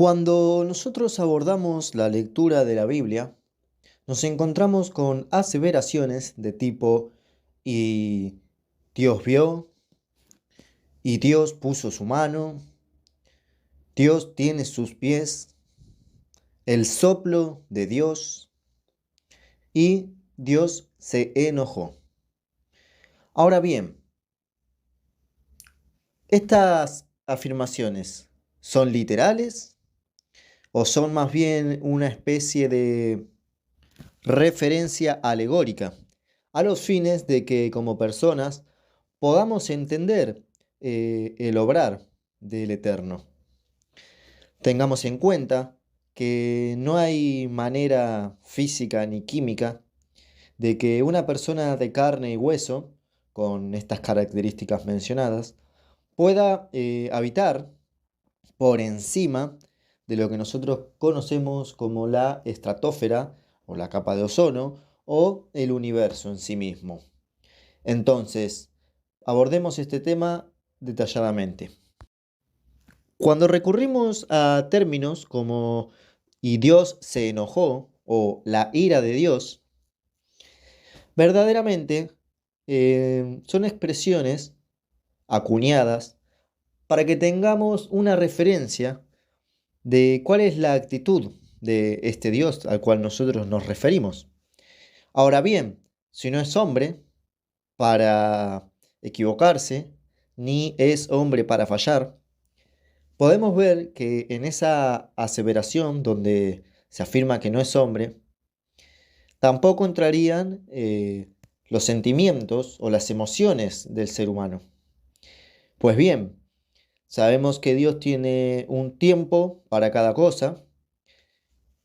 Cuando nosotros abordamos la lectura de la Biblia, nos encontramos con aseveraciones de tipo, y Dios vio, y Dios puso su mano, Dios tiene sus pies, el soplo de Dios, y Dios se enojó. Ahora bien, ¿estas afirmaciones son literales o son más bien una especie de referencia alegórica, a los fines de que como personas podamos entender el obrar del Eterno? Tengamos en cuenta que no hay manera física ni química de que una persona de carne y hueso, con estas características mencionadas, pueda habitar por encima de lo que nosotros conocemos como la estratosfera o la capa de ozono o el universo en sí mismo. Entonces, abordemos este tema detalladamente. Cuando recurrimos a términos como "y Dios se enojó" o "la ira de Dios", verdaderamente son expresiones acuñadas para que tengamos una referencia de cuál es la actitud de este Dios al cual nosotros nos referimos. Ahora bien, si no es hombre para equivocarse, ni es hombre para fallar, podemos ver que en esa aseveración donde se afirma que no es hombre, tampoco entrarían los sentimientos o las emociones del ser humano. Pues bien, sabemos que Dios tiene un tiempo para cada cosa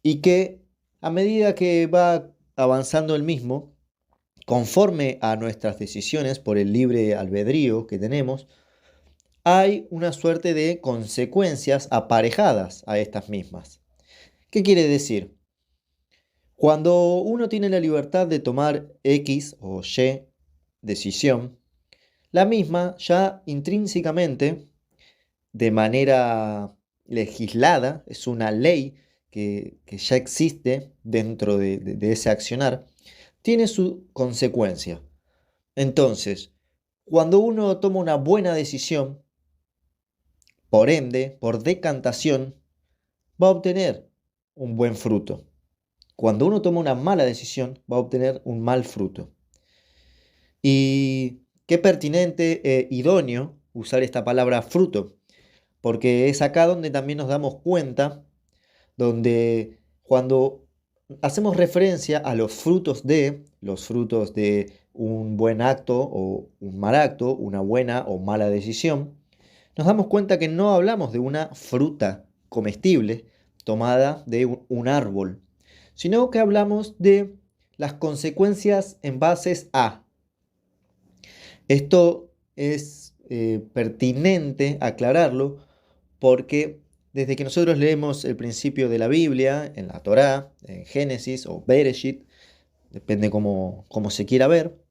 y que a medida que va avanzando el mismo, conforme a nuestras decisiones por el libre albedrío que tenemos, hay una suerte de consecuencias aparejadas a estas mismas. ¿Qué quiere decir? Cuando uno tiene la libertad de tomar X o Y decisión, la misma ya intrínsecamente, de manera legislada, es una ley que ya existe dentro de ese accionar, tiene su consecuencia. Entonces, cuando uno toma una buena decisión, por ende, por decantación, va a obtener un buen fruto. Cuando uno toma una mala decisión, va a obtener un mal fruto. Y qué pertinente e idóneo usar esta palabra fruto, porque es acá donde también nos damos cuenta, donde cuando hacemos referencia a los frutos de un buen acto o un mal acto, una buena o mala decisión, nos damos cuenta que no hablamos de una fruta comestible tomada de un árbol, sino que hablamos de las consecuencias en base a. Esto es pertinente aclararlo porque desde que nosotros leemos el principio de la Biblia, en la Torá, en Génesis o Bereshit, depende cómo se quiera ver,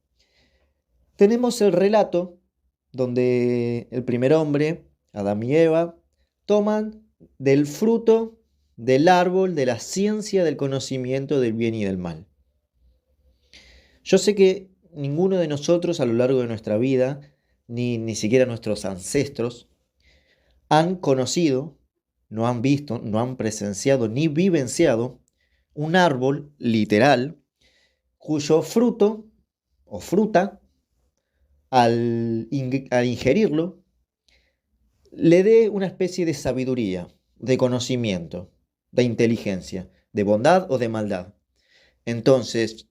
tenemos el relato donde el primer hombre, Adán y Eva, toman del fruto del árbol de la ciencia del conocimiento del bien y del mal. Yo sé que ninguno de nosotros a lo largo de nuestra vida, ni siquiera nuestros ancestros, han conocido, no han visto, no han presenciado ni vivenciado un árbol literal cuyo fruto o fruta, al ingerirlo, le dé una especie de sabiduría, de conocimiento, de inteligencia, de bondad o de maldad. Entonces,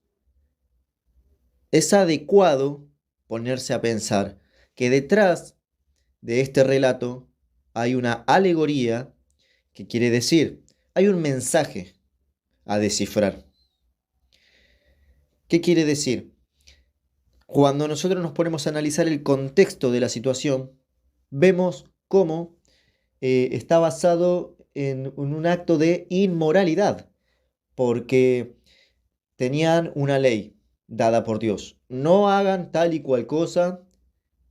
es adecuado ponerse a pensar que detrás de este relato hay una alegoría, que quiere decir, hay un mensaje a descifrar. ¿Qué quiere decir? Cuando nosotros nos ponemos a analizar el contexto de la situación, vemos cómo está basado en un acto de inmoralidad, porque tenían una ley dada por Dios. No hagan tal y cual cosa,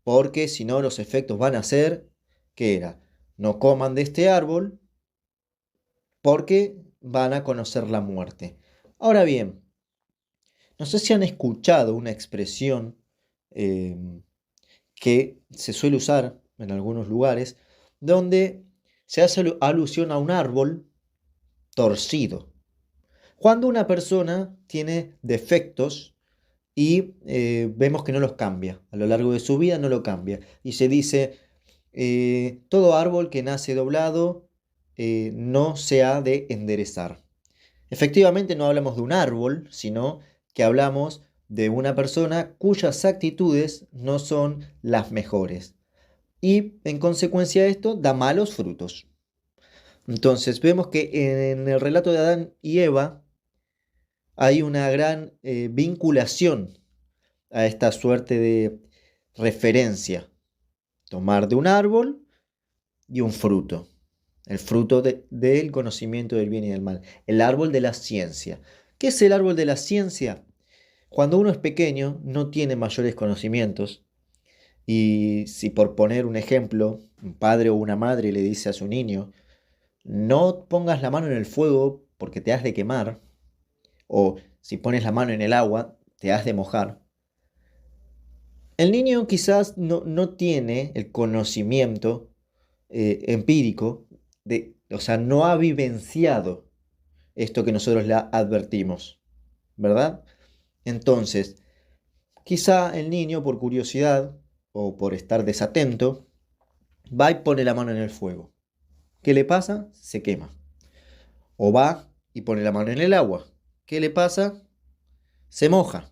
porque si no los efectos van a ser, ¿qué era? No coman de este árbol, porque van a conocer la muerte. Ahora bien, no sé si han escuchado una expresión eh, que se suele usar en algunos lugares, donde se hace alusión a un árbol torcido. Cuando una persona tiene defectos y vemos que no los cambia, a lo largo de su vida no lo cambia. Y se dice, todo árbol que nace doblado no se ha de enderezar. Efectivamente no hablamos de un árbol, sino que hablamos de una persona cuyas actitudes no son las mejores. Y en consecuencia de esto da malos frutos. Entonces vemos que en el relato de Adán y Eva hay una gran vinculación a esta suerte de referencia. Tomar de un árbol y un fruto. El fruto del conocimiento del bien y del mal. El árbol de la ciencia. ¿Qué es el árbol de la ciencia? Cuando uno es pequeño no tiene mayores conocimientos y si por poner un ejemplo, un padre o una madre le dice a su niño, no pongas la mano en el fuego porque te has de quemar, o si pones la mano en el agua te has de mojar. El niño quizás no tiene el conocimiento empírico, o sea, no ha vivenciado esto que nosotros le advertimos, ¿verdad? Entonces, quizá el niño por curiosidad o por estar desatento, va y pone la mano en el fuego. ¿Qué le pasa? Se quema. O va y pone la mano en el agua. ¿Qué le pasa? Se moja.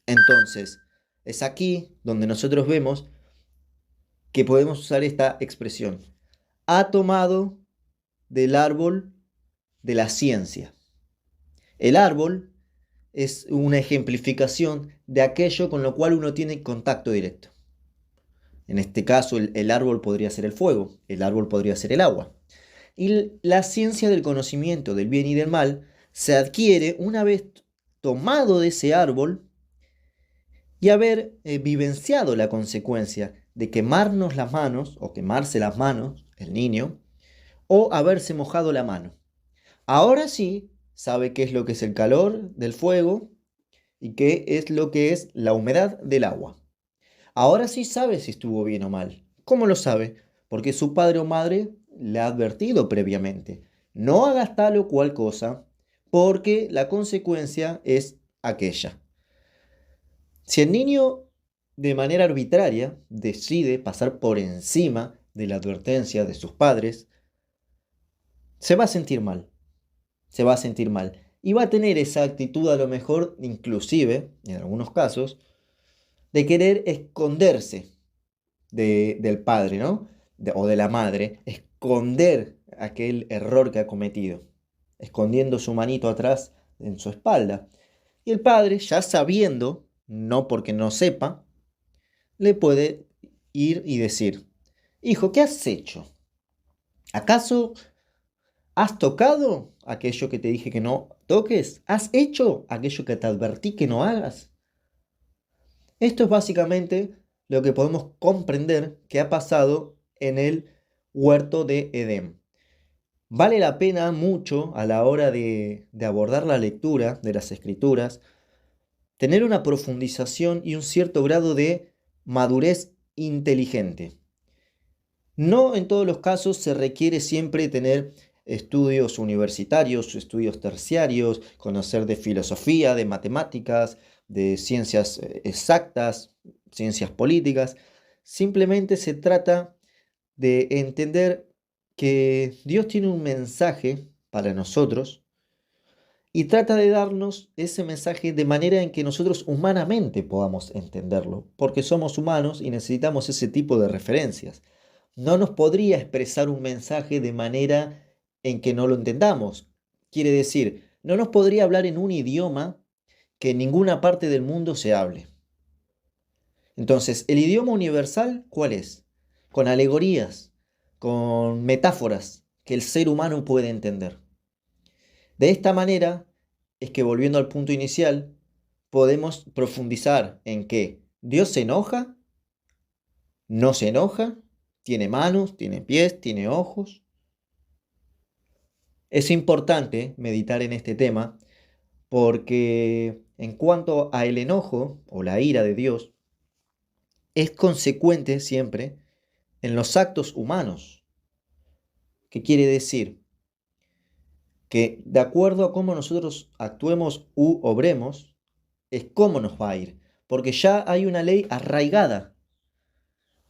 Entonces, es aquí donde nosotros vemos que podemos usar esta expresión. Ha tomado del árbol de la ciencia. El árbol es una ejemplificación de aquello con lo cual uno tiene contacto directo. En este caso, el árbol podría ser el fuego, el árbol podría ser el agua. Y la ciencia del conocimiento del bien y del mal se adquiere una vez tomado de ese árbol y haber vivenciado la consecuencia de quemarnos las manos o quemarse las manos, el niño, o haberse mojado la mano. Ahora sí sabe qué es lo que es el calor del fuego y qué es lo que es la humedad del agua. Ahora sí sabe si estuvo bien o mal. ¿Cómo lo sabe? Porque su padre o madre le ha advertido previamente. No hagas tal o cual cosa porque la consecuencia es aquella. Si el niño de manera arbitraria decide pasar por encima de la advertencia de sus padres, se va a sentir mal. Se va a sentir mal. Y va a tener esa actitud a lo mejor, inclusive, en algunos casos, de querer esconderse del padre, ¿no? O de la madre, esconder aquel error que ha cometido, escondiendo su manito atrás en su espalda. Y el padre, ya sabiendo, no porque no sepa, le puede ir y decir, hijo, ¿qué has hecho? ¿Acaso has tocado aquello que te dije que no toques? ¿Has hecho aquello que te advertí que no hagas? Esto es básicamente lo que podemos comprender que ha pasado en el huerto de Edén. Vale la pena mucho a la hora de abordar la lectura de las escrituras, tener una profundización y un cierto grado de madurez inteligente. No en todos los casos se requiere siempre tener estudios universitarios, estudios terciarios, conocer de filosofía, de matemáticas, de ciencias exactas, ciencias políticas. Simplemente se trata de entender que Dios tiene un mensaje para nosotros y trata de darnos ese mensaje de manera en que nosotros humanamente podamos entenderlo, porque somos humanos y necesitamos ese tipo de referencias. No nos podría expresar un mensaje de manera en que no lo entendamos. Quiere decir, no nos podría hablar en un idioma que en ninguna parte del mundo se hable. Entonces, el idioma universal, ¿cuál es? Con alegorías, con metáforas que el ser humano puede entender. De esta manera es que, volviendo al punto inicial, podemos profundizar en que Dios se enoja, no se enoja, tiene manos, tiene pies, tiene ojos. Es importante meditar en este tema porque en cuanto a el enojo o la ira de Dios, es consecuente siempre en los actos humanos. ¿Qué quiere decir? Que de acuerdo a cómo nosotros actuemos u obremos, es cómo nos va a ir. Porque ya hay una ley arraigada,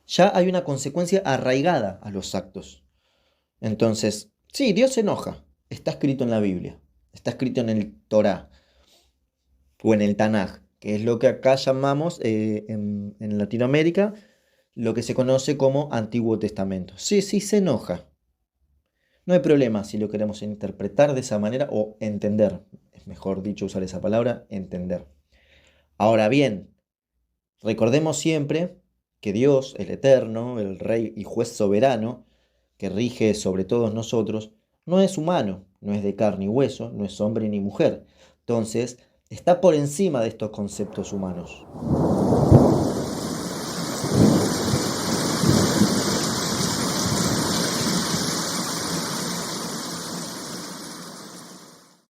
ya hay una consecuencia arraigada a los actos. Entonces, sí, Dios se enoja, está escrito en la Biblia, está escrito en el Torá o en el Tanaj, que es lo que acá llamamos en Latinoamérica, lo que se conoce como Antiguo Testamento. Sí, sí, se enoja. No hay problema si lo queremos interpretar de esa manera o entender. Es mejor dicho usar esa palabra, entender. Ahora bien, recordemos siempre que Dios, el Eterno, el Rey y Juez soberano, que rige sobre todos nosotros, no es humano, no es de carne y hueso, no es hombre ni mujer. Entonces, está por encima de estos conceptos humanos.